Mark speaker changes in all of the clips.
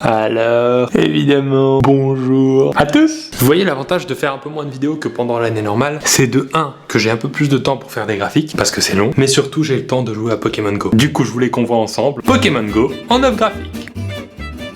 Speaker 1: Alors, évidemment, bonjour à tous. Vous voyez l'avantage de faire un peu moins de vidéos que pendant l'année normale, c'est de 1, que j'ai un peu plus de temps pour faire des graphiques, parce que c'est long, mais surtout j'ai le temps de jouer à Pokémon Go. Du coup je voulais qu'on voit ensemble Pokémon Go en œuvre graphique.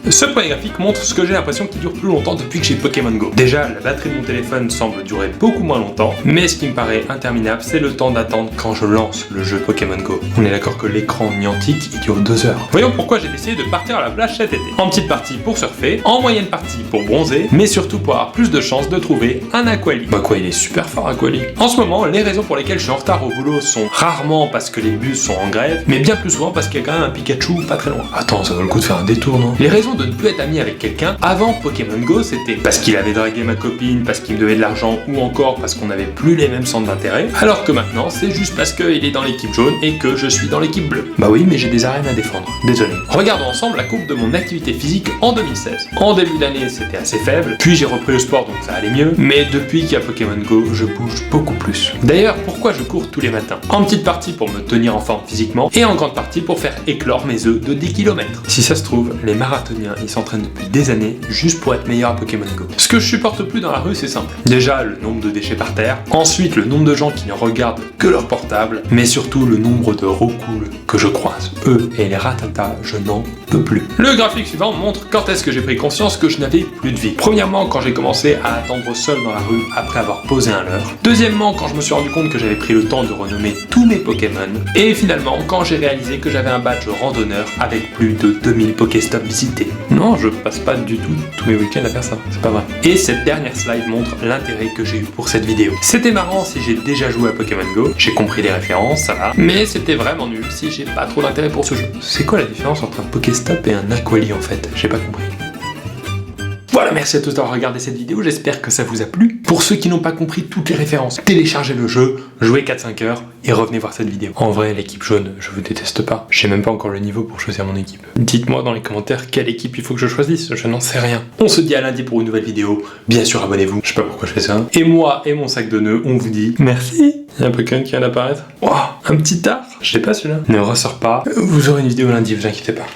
Speaker 1: Ce premier graphique montre ce que j'ai l'impression qu'il dure plus longtemps depuis que j'ai Pokémon Go. Déjà, la batterie de mon téléphone semble durer beaucoup moins longtemps, mais ce qui me paraît interminable, c'est le temps d'attente quand je lance le jeu Pokémon Go. On est d'accord que l'écran niantique, il dure 2 heures. Voyons pourquoi j'ai décidé de partir à la plage cet été. En petite partie pour surfer, en moyenne partie pour bronzer, mais surtout pour avoir plus de chances de trouver un Aquali. Bah quoi, il est super fort Aquali. En ce moment, les raisons pour lesquelles je suis en retard au boulot sont rarement parce que les bus sont en grève, mais bien plus souvent parce qu'il y a quand même un Pikachu pas très loin. Attends, ça vaut le coup de faire un détour, non? Les raisons de ne plus être ami avec quelqu'un avant Pokémon Go, c'était parce qu'il avait dragué ma copine, parce qu'il me devait de l'argent, ou encore parce qu'on n'avait plus les mêmes centres d'intérêt, alors que maintenant c'est juste parce qu'il est dans l'équipe jaune et que je suis dans l'équipe bleue. Bah oui, mais j'ai des arènes à défendre, désolé. Regardons ensemble la courbe de mon activité physique en 2016. En début d'année c'était assez faible, puis j'ai repris le sport donc ça allait mieux, mais depuis qu'il y a Pokémon Go, je bouge beaucoup plus. D'ailleurs, pourquoi je cours tous les matins? En petite partie pour me tenir en forme physiquement, et en grande partie pour faire éclore mes œufs de 10 km. Si ça se trouve, les marathoniens ils s'entraînent depuis des années juste pour être meilleur à Pokémon Go. Ce que je supporte plus dans la rue, c'est simple. Déjà, le nombre de déchets par terre. Ensuite, le nombre de gens qui ne regardent que leur portable. Mais surtout, le nombre de roucoules que je croise. Eux et les ratatas, je n'en peux plus. Le graphique suivant montre quand est-ce que j'ai pris conscience que je n'avais plus de vie. Premièrement, quand j'ai commencé à attendre seul dans la rue après avoir posé un leurre. Deuxièmement, quand je me suis rendu compte que j'avais pris le temps de renommer tous mes Pokémon. Et finalement, quand j'ai réalisé que j'avais un badge randonneur avec plus de 2000 Pokéstops visités. Non, je passe pas du tout tous mes week-ends à faire ça, c'est pas vrai. Et cette dernière slide montre l'intérêt que j'ai eu pour cette vidéo. C'était marrant si j'ai déjà joué à Pokémon Go, j'ai compris les références, ça va, mais c'était vraiment nul si j'ai pas trop d'intérêt pour ce jeu. C'est quoi la différence entre un Pokéstop et un Aquali en fait? J'ai pas compris. Voilà, merci à tous d'avoir regardé cette vidéo, j'espère que ça vous a plu. Pour ceux qui n'ont pas compris toutes les références, téléchargez le jeu, jouez 4-5 heures et revenez voir cette vidéo. En vrai, l'équipe jaune, je vous déteste pas. Je sais même pas encore le niveau pour choisir mon équipe. Dites-moi dans les commentaires quelle équipe il faut que je choisisse, je n'en sais rien. On se dit à lundi pour une nouvelle vidéo. Bien sûr, abonnez-vous, je sais pas pourquoi je fais ça. Et moi et mon sac de nœuds, on vous dit merci. Il y a un Pokémon qui vient d'apparaître. Oh, un petit art. Je l'ai pas celui-là. Ne ressort pas. Vous aurez une vidéo lundi, vous inquiétez pas.